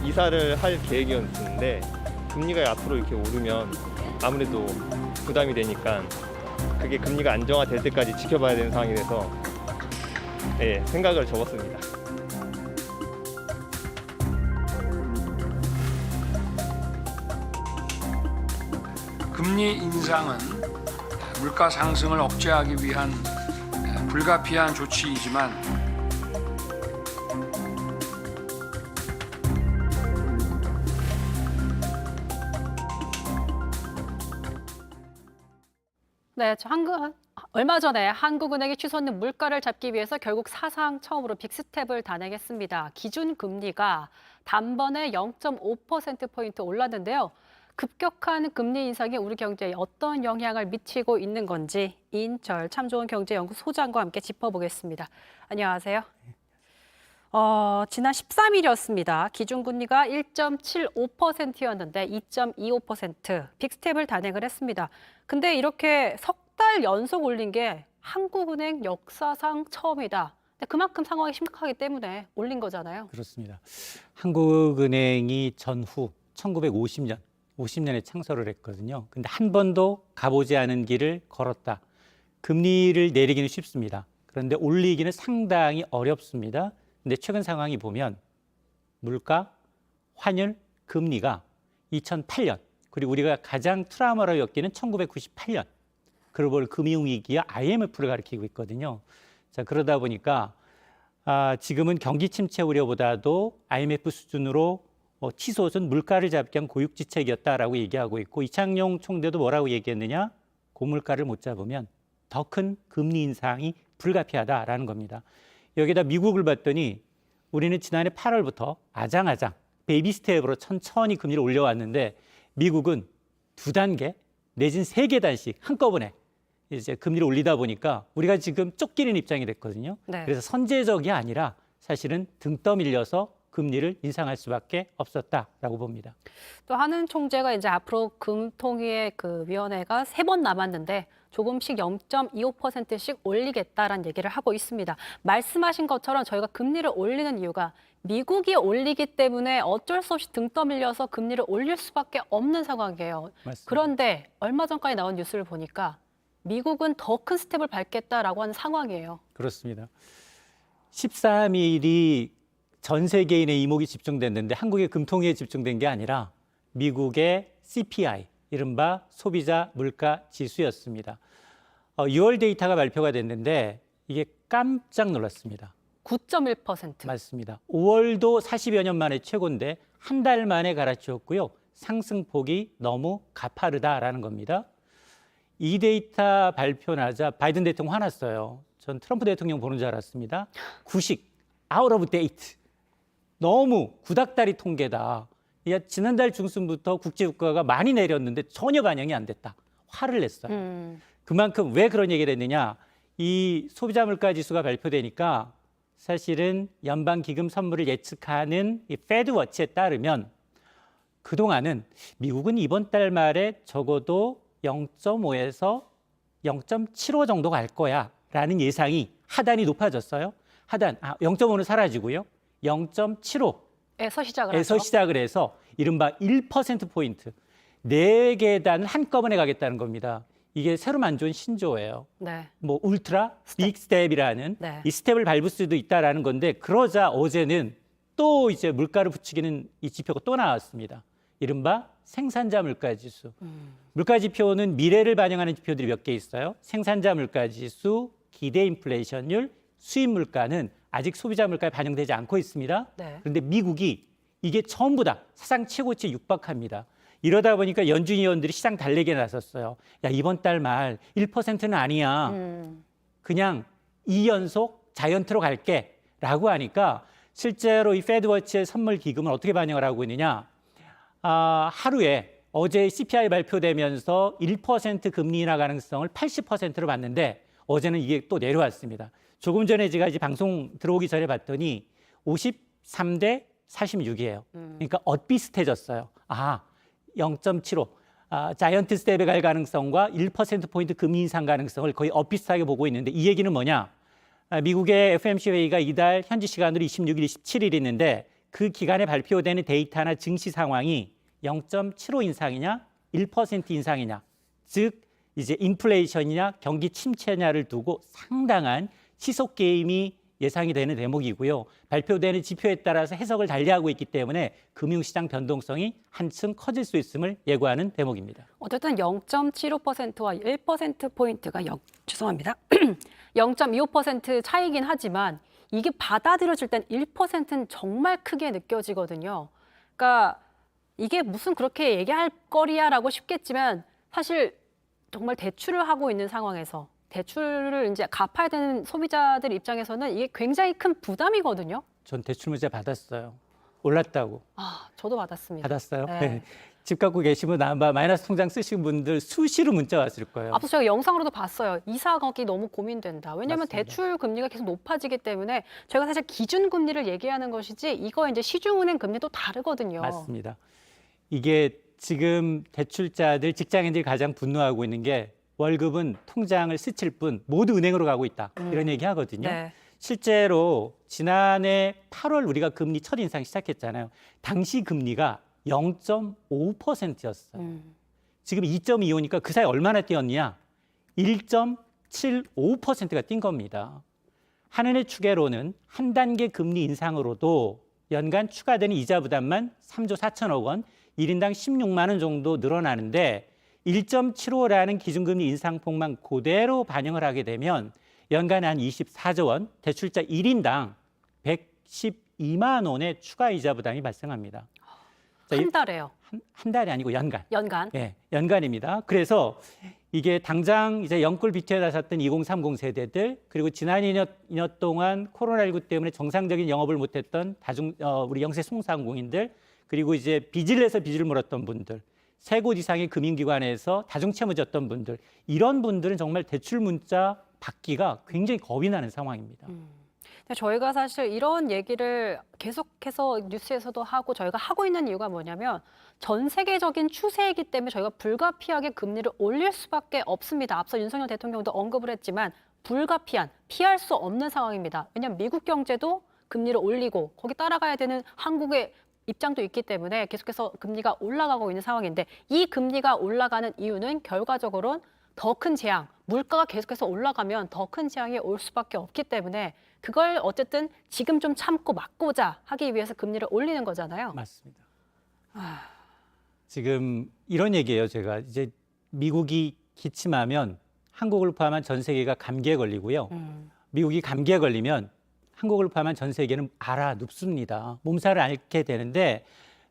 이사를 할 계획이었는데 금리가 앞으로 이렇게 오르면 아무래도 부담이 되니까 그게 금리가 안정화될 때까지 지켜봐야 되는 상황이 돼서 네, 생각을 접었습니다. 금리 인상은 물가 상승을 억제하기 위한 불가피한 조치이지만 네, 얼마 전에 한국은행이 취소했는 물가를 잡기 위해서 결국 사상 처음으로 빅스텝을 단행했습니다. 기준 금리가 단번에 0.5%포인트 올랐는데요. 급격한 금리 인상이 우리 경제에 어떤 영향을 미치고 있는 건지 이인철 참 좋은 경제연구 소장과 함께 짚어보겠습니다. 안녕하세요. 지난 13일이었습니다. 기준금리가 1.75%였는데 2.25% 빅스텝을 단행을 했습니다. 근데 이렇게 석 달 연속 올린 게 한국은행 역사상 처음이다. 근데 그만큼 상황이 심각하기 때문에 올린 거잖아요. 그렇습니다. 한국은행이 전후 50년에 창설을 했거든요. 근데 한 번도 가보지 않은 길을 걸었다. 금리를 내리기는 쉽습니다. 그런데 올리기는 상당히 어렵습니다. 근데 최근 상황이 보면 물가, 환율, 금리가 2008년 그리고 우리가 가장 트라우마로 엮이는 1998년 글로벌 금융위기와 IMF를 가리키고 있거든요. 자, 그러다 보니까 지금은 경기 침체 우려보다도 IMF 수준으로 치솟은 물가를 잡기 위한 고육지책이었다라고 얘기하고 있고 이창용 총재도 뭐라고 얘기했느냐? 고물가를 못 잡으면 더 큰 금리 인상이 불가피하다라는 겁니다. 여기다 미국을 봤더니 우리는 지난해 8월부터 아장아장 베이비 스텝으로 천천히 금리를 올려왔는데 미국은 2단계 내진 3계단씩 한꺼번에 이제 금리를 올리다 보니까 우리가 지금 쫓기는 입장이 됐거든요. 네. 그래서 선제적이 아니라 사실은 등 떠밀려서 금리를 인상할 수밖에 없었다라고 봅니다. 또 한은 총재가 이제 앞으로 금통위의 그 위원회가 3번 남았는데 조금씩 0.25%씩 올리겠다라는 얘기를 하고 있습니다. 말씀하신 것처럼 저희가 금리를 올리는 이유가 미국이 올리기 때문에 어쩔 수 없이 등 떠밀려서 금리를 올릴 수밖에 없는 상황이에요. 맞습니다. 그런데 얼마 전까지 나온 뉴스를 보니까 미국은 더 큰 스텝을 밟겠다라고 하는 상황이에요. 그렇습니다. 13일이 전 세계인의 이목이 집중됐는데 한국의 금통위에 집중된 게 아니라 미국의 CPI, 이른바 소비자 물가 지수였습니다. 6월 데이터가 발표가 됐는데 이게 깜짝 놀랐습니다. 9.1%. 맞습니다. 5월도 40여 년 만에 최고인데 한 달 만에 갈아치웠고요. 상승폭이 너무 가파르다라는 겁니다. 이 데이터 발표 나자 바이든 대통령 화났어요. 전 트럼프 대통령 보는 줄 알았습니다. 구식, out of date. 너무 구닥다리 통계다. 지난달 중순부터 국제유가가 많이 내렸는데 전혀 반영이 안 됐다. 화를 냈어요. 그만큼 왜 그런 얘기를 했느냐. 이 소비자 물가 지수가 발표되니까 사실은 연방기금 선물을 예측하는 이 페드워치에 따르면 그동안은 미국은 이번 달 말에 적어도 0.5에서 0.75 정도 갈 거야 라는 예상이 하단이 높아졌어요. 하단, 0.5는 사라지고요. 0.75에서 시작을 해서 이른바 1%포인트, 4계단을 한꺼번에 가겠다는 겁니다. 이게 새로 만져온 신조어예요. 네. 뭐 울트라 빅 스텝이라는 네. 이 스텝을 밟을 수도 있다라는 건데 그러자 어제는 또 이제 물가를 부추기는 이 지표가 또 나왔습니다. 이른바 생산자 물가 지수. 물가 지표는 미래를 반영하는 지표들이 몇 개 있어요. 생산자 물가 지수, 기대 인플레이션율, 수입 물가는 아직 소비자 물가에 반영되지 않고 있습니다. 네. 그런데 미국이 이게 전부 다 사상 최고치에 육박합니다. 이러다 보니까 연준 위원들이 시장 달래기에 나섰어요. 야, 이번 달 말 1%는 아니야. 그냥 2연속 자이언트로 갈게 라고 하니까 실제로 이 페드워치의 선물 기금은 어떻게 반영을 하고 있느냐. 하루에 어제 CPI 발표되면서 1% 금리 인하 가능성을 80%로 봤는데 어제는 이게 또 내려왔습니다. 조금 전에 제가 이제 방송 들어오기 전에 봤더니 53대 46이에요. 그러니까 엇비슷해졌어요. 0.75. 자이언트 스텝에 갈 가능성과 1%포인트 금리 인상 가능성을 거의 엇비슷하게 보고 있는데 이 얘기는 뭐냐? 미국의 FOMC 회의가 이달 현지 시간으로 26일, 27일 있는데 그 기간에 발표되는 데이터나 증시 상황이 0.75 인상이냐, 1% 인상이냐, 즉 이제 인플레이션이냐, 경기 침체냐를 두고 상당한 시속 게임이 예상이 되는 대목이고요. 발표되는 지표에 따라서 해석을 달리하고 있기 때문에 금융시장 변동성이 한층 커질 수 있음을 예고하는 대목입니다. 어쨌든 0.75%와 1%포인트가 죄송합니다. 0.25% 차이긴 하지만 이게 받아들여질 땐 1%는 정말 크게 느껴지거든요. 그러니까 이게 무슨 그렇게 얘기할 거리야라고 싶겠지만 사실 정말 대출을 하고 있는 상황에서 대출을 이제 갚아야 되는 소비자들 입장에서는 이게 굉장히 큰 부담이거든요. 전 대출 문자 받았어요. 올랐다고. 아, 저도 받았습니다. 받았어요? 네. 네. 집 갖고 계시면 아마 마이너스 통장 쓰신 분들 수시로 문자 왔을 거예요. 앞서 제가 영상으로도 봤어요. 이사 가기 너무 고민된다. 왜냐하면 맞습니다. 대출 금리가 계속 높아지기 때문에 저희가 사실 기준 금리를 얘기하는 것이지 이거 이제 시중은행 금리도 다르거든요. 맞습니다. 이게 지금 대출자들, 직장인들이 가장 분노하고 있는 게 월급은 통장을 스칠 뿐 모두 은행으로 가고 있다. 이런 얘기 하거든요. 네. 실제로 지난해 8월 우리가 금리 첫 인상 시작했잖아요. 당시 금리가 0.5%였어요. 지금 2.25니까 그 사이 얼마나 뛰었냐? 1.75%가 뛴 겁니다. 한은의 추계로는 한 단계 금리 인상으로도 연간 추가되는 이자 부담만 3조 4천억 원, 1인당 16만 원 정도 늘어나는데 1.75라는 기준금리 인상폭만 그대로 반영을 하게 되면 연간에 한 24조 원, 대출자 1인당 112만 원의 추가 이자 부담이 발생합니다. 한 달에요. 한 달이 아니고 연간. 연간. 예, 연간입니다. 그래서 이게 당장 이제 영끌 빚에 샀던 2030 세대들, 그리고 지난 2년 동안 코로나19 때문에 정상적인 영업을 못했던 우리 영세 소상공인들, 그리고 이제 빚을 내서 빚을 물었던 분들, 세 곳 이상의 금융기관에서 다중채무졌던 분들, 이런 분들은 정말 대출 문자 받기가 굉장히 겁이 나는 상황입니다. 근데 저희가 사실 이런 얘기를 계속해서 뉴스에서도 하고 저희가 하고 있는 이유가 뭐냐면 전 세계적인 추세이기 때문에 저희가 불가피하게 금리를 올릴 수밖에 없습니다. 앞서 윤석열 대통령도 언급을 했지만 불가피한, 피할 수 없는 상황입니다. 왜냐하면 미국 경제도 금리를 올리고 거기 따라가야 되는 한국의 입장도 있기 때문에 계속해서 금리가 올라가고 있는 상황인데 이 금리가 올라가는 이유는 결과적으로는 더 큰 재앙, 물가가 계속해서 올라가면 더 큰 재앙이 올 수밖에 없기 때문에 그걸 어쨌든 지금 좀 참고 막고자 하기 위해서 금리를 올리는 거잖아요. 맞습니다. 지금 이런 얘기예요. 제가 이제 미국이 기침하면 한국을 포함한 전 세계가 감기에 걸리고요. 미국이 감기에 걸리면 한국을 포함한 전 세계는 눕습니다. 몸살을 앓게 되는데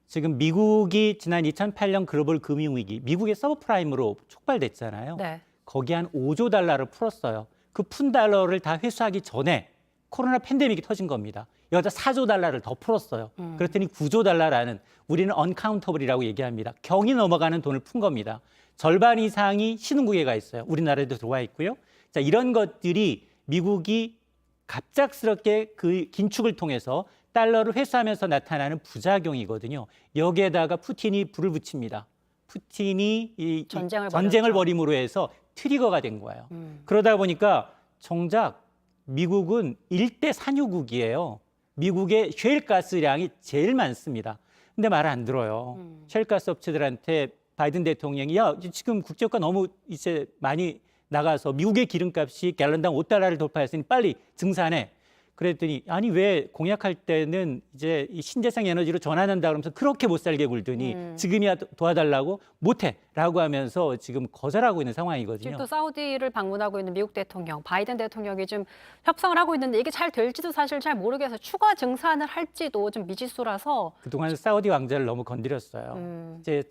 지금 미국이 지난 2008년 글로벌 금융위기, 미국의 서브프라임으로 촉발됐잖아요. 네. 거기 한 5조 달러를 풀었어요. 그 푼 달러를 다 회수하기 전에 코로나 팬데믹이 터진 겁니다. 여기다 4조 달러를 더 풀었어요. 그랬더니 9조 달러라는 우리는 언카운터블이라고 얘기합니다. 경이 넘어가는 돈을 푼 겁니다. 절반 이상이 신흥국에 가 있어요. 우리나라에도 들어와 있고요. 자, 이런 것들이 미국이 갑작스럽게 그 긴축을 통해서 달러를 회수하면서 나타나는 부작용이거든요. 여기에다가 푸틴이 불을 붙입니다. 푸틴이 이 전쟁을 벌임으로 해서 트리거가 된 거예요. 그러다 보니까 정작 미국은 일대 산유국이에요. 미국의 셰일가스량이 제일 많습니다. 근데 말 안 들어요. 셰일가스 업체들한테 바이든 대통령이 야, 지금 국제유가 너무 이제 많이 나가서 미국의 기름값이 갤런당 5달러를 돌파했으니 빨리 증산해. 그랬더니 아니 왜 공약할 때는 이제 이 신재생 에너지로 전환한다 그러면서 그렇게 못 살게 굴더니 지금이야 도와달라고 못해라고 하면서 지금 거절하고 있는 상황이거든요. 지금 또 사우디를 방문하고 있는 미국 대통령, 바이든 대통령이 좀 협상을 하고 있는데 이게 잘 될지도 사실 잘 모르겠어요. 추가 증산을 할지도 좀 미지수라서. 그동안 사우디 왕자를 너무 건드렸어요. 이제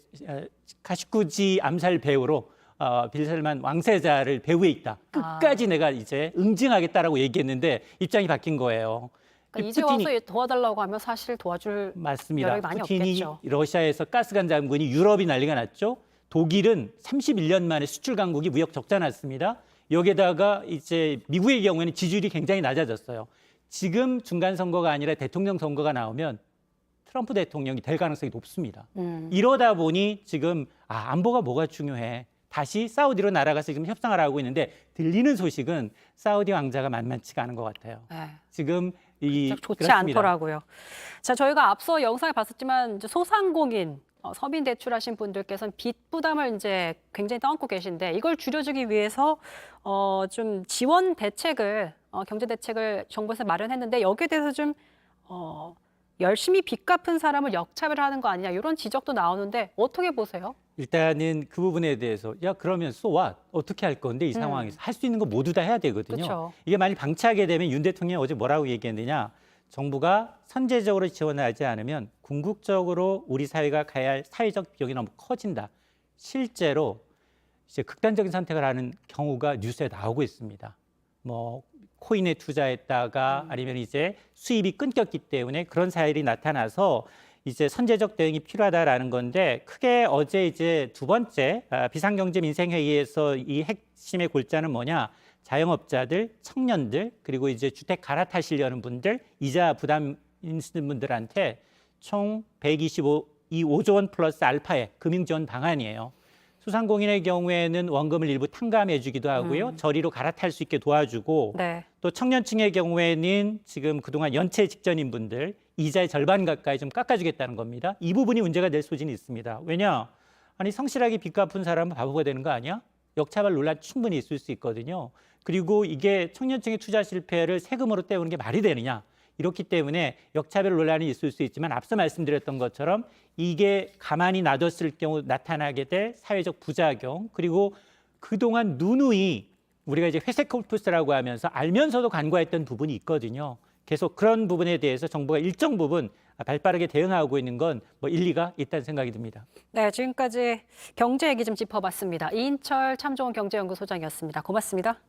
카시쿠지 암살 배우로 빌살만 왕세자를 배후에 있다. 끝까지 내가 이제 응징하겠다라고 얘기했는데 입장이 바뀐 거예요. 그러니까 이제 와서 도와달라고 하면 사실 도와줄 맞습니다. 여력이 많이 푸틴이 없겠죠. 러시아에서 가스관 장군이 유럽이 난리가 났죠. 독일은 31년 만에 수출 강국이 무역 적자 났습니다. 여기에다가 이제 미국의 경우에는 지지율이 굉장히 낮아졌어요. 지금 중간 선거가 아니라 대통령 선거가 나오면 트럼프 대통령이 될 가능성이 높습니다. 이러다 보니 지금 안보가 뭐가 중요해. 다시 사우디로 날아가서 지금 협상을 하고 있는데 들리는 소식은 사우디 왕자가 만만치가 않은 것 같아요. 네. 지금 좋지 그렇습니다. 않더라고요. 자, 저희가 앞서 영상을 봤었지만 이제 소상공인 서민 대출하신 분들께서는 빚 부담을 이제 굉장히 떠안고 계신데 이걸 줄여주기 위해서 좀 지원 대책을 경제 대책을 정부에서 마련했는데 여기에 대해서 좀 열심히 빚 갚은 사람을 역차별하는 거 아니냐 이런 지적도 나오는데 어떻게 보세요? 일단은 그 부분에 대해서 야 그러면 so what? 어떻게 할 건데 이 상황에서 할 수 있는 거 모두 다 해야 되거든요. 그쵸. 이게 만약 방치하게 되면 윤 대통령이 어제 뭐라고 얘기했느냐? 정부가 선제적으로 지원하지 않으면 궁극적으로 우리 사회가 가야 할 사회적 비용이 너무 커진다. 실제로 이제 극단적인 선택을 하는 경우가 뉴스에 나오고 있습니다. 뭐 코인에 투자했다가 아니면 이제 수입이 끊겼기 때문에 그런 사실이 나타나서 이제 선제적 대응이 필요하다라는 건데 크게 어제 이제 두 번째 비상경제 민생회의에서 이 핵심의 골자는 뭐냐? 자영업자들, 청년들 그리고 이제 주택 갈아타시려는 분들, 이자 부담 있는 분들한테 총 125조 원 플러스 알파의 금융지원 방안이에요. 소상공인의 경우에는 원금을 일부 탕감해 주기도 하고요. 저리로 갈아탈 수 있게 도와주고 네. 또 청년층의 경우에는 지금 그동안 연체 직전인 분들 이자의 절반 가까이 좀 깎아주겠다는 겁니다. 이 부분이 문제가 될 소진이 있습니다. 왜냐? 아니 성실하게 빚 갚은 사람은 바보가 되는 거 아니야? 역차별 논란 충분히 있을 수 있거든요. 그리고 이게 청년층의 투자 실패를 세금으로 때우는 게 말이 되느냐? 이렇기 때문에 역차별 논란이 있을 수 있지만 앞서 말씀드렸던 것처럼 이게 가만히 놔뒀을 경우 나타나게 될 사회적 부작용 그리고 그동안 누누이 우리가 이제 회색 코프스라고 하면서 알면서도 간과했던 부분이 있거든요. 계속 그런 부분에 대해서 정부가 일정 부분 발빠르게 대응하고 있는 건 뭐 일리가 있다는 생각이 듭니다. 네, 지금까지 경제 얘기 좀 짚어봤습니다. 이인철 참좋은 경제연구소장이었습니다. 고맙습니다.